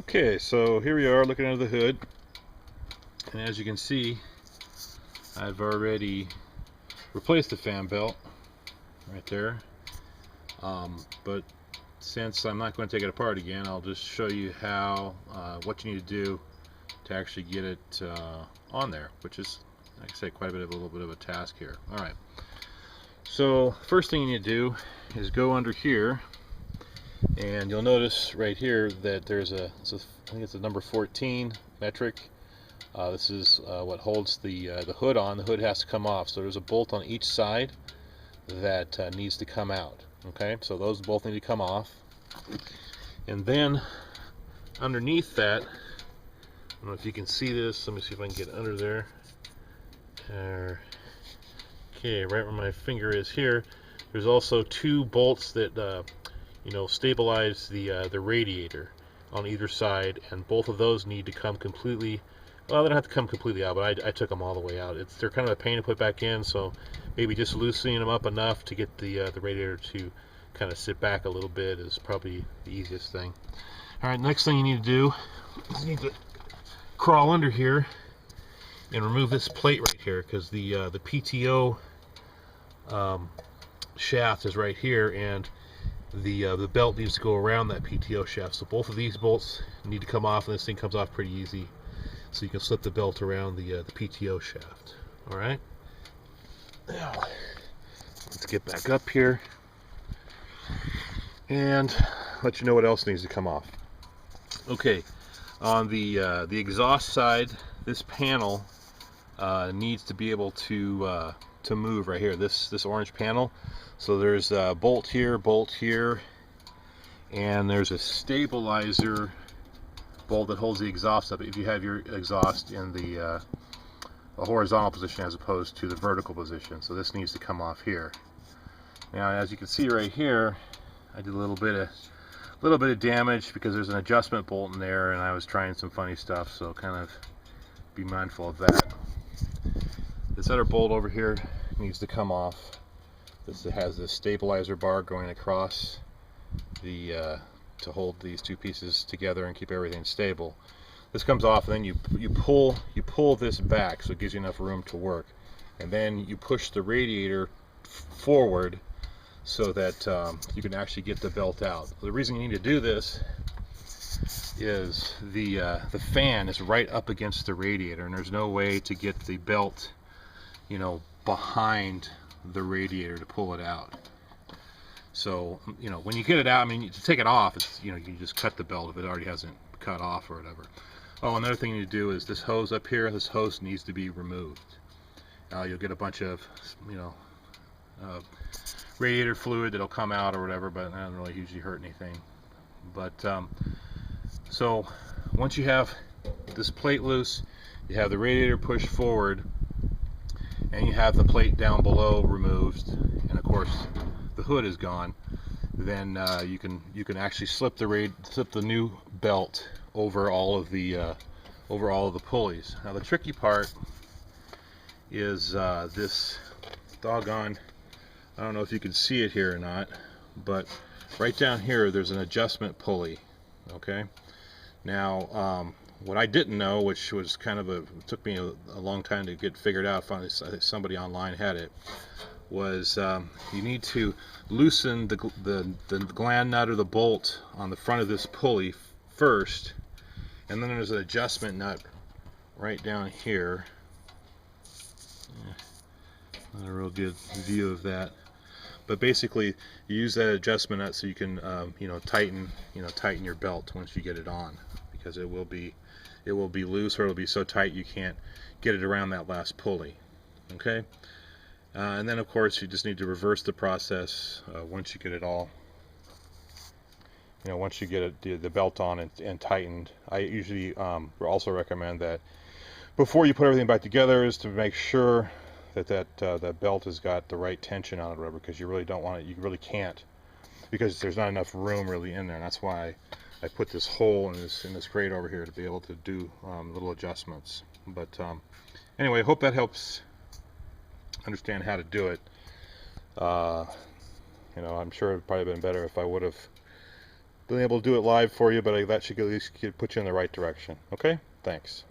Okay, so here we are looking under the hood, and as you can see, I've already replaced the fan belt right there. But since I'm not going to take it apart again, I'll just show you how what you need to do to actually get it on there, which is, like I say, quite a little bit of a task here. All right. So first thing you need to do is go under here, and you'll notice right here that there's I think it's a number 14 metric. This is what holds the hood on. The hood has to come off, so there's a bolt on each side that needs to come out. Okay, so those both need to come off, and then underneath that, I don't know if you can see this. Let me see if I can get under there. Okay, right where my finger is here, there's also two bolts that stabilize the radiator on either side, and both of those need to come completely. Well, they don't have to come completely out, but I took them all the way out. They're kind of a pain to put back in, so maybe just loosening them up enough to get the radiator to kind of sit back a little bit is probably the easiest thing. All right, next thing you need to do is you need to crawl under here and remove this plate right here, because the PTO shaft is right here, and the belt needs to go around that PTO shaft. So both of these bolts need to come off, and this thing comes off pretty easy. So you can slip the belt around the PTO shaft. All right. Now let's get back up here and let you know what else needs to come off. Okay, on the exhaust side, this panel needs to be able to move right here. This orange panel. So there's a bolt here, and there's a stabilizer bolt that holds the exhaust up if you have your exhaust in the horizontal position as opposed to the vertical position. So this needs to come off here. Now, as you can see right here, I did a little bit of damage because there's an adjustment bolt in there, and I was trying some funny stuff, so kind of be mindful of that. This other bolt over here needs to come off. This has this stabilizer bar going across the to hold these two pieces together and keep everything stable. This comes off, and then you pull this back so it gives you enough room to work, and then you push the radiator forward so that you can actually get the belt out. The reason you need to do this is the fan is right up against the radiator, and there's no way to get the belt behind the radiator to pull it out. So, when you get it out, I mean, to take it off, it's, you just cut the belt if it already hasn't cut off or whatever. Oh, another thing you need to do is this hose up here, this hose needs to be removed. You'll get a bunch of, radiator fluid that'll come out or whatever, but that doesn't really usually hurt anything. But, so, once you have this plate loose, you have the radiator pushed forward, and you have the plate down below removed, and of course the hood is gone, then you can actually slip the new belt over all of the pulleys. Now the tricky part is this doggone, I don't know if you can see it here or not, but right down here there's an adjustment pulley. Okay, now what I didn't know, which was kind of it took me a long time to get figured out, finally somebody online had it, was you need to loosen the gland nut or the bolt on the front of this pulley first, and then there's an adjustment nut right down here. Not a real good view of that, but basically you use that adjustment nut so you can tighten your belt once you get it on, because it will be loose, or it'll be so tight you can't get it around that last pulley. Okay. And then of course you just need to reverse the process once you get it all, once you get the belt on and tightened. I usually also recommend that before you put everything back together is to make sure that belt has got the right tension on it or whatever, because you really don't want it, you really can't, because there's not enough room really in there, and that's why I put this hole in this grate over here to be able to do little adjustments. But anyway, I hope that helps understand how to do it. I'm sure it'd probably been better if I would have been able to do it live for you, but that should at least put you in the right direction. Okay? Thanks.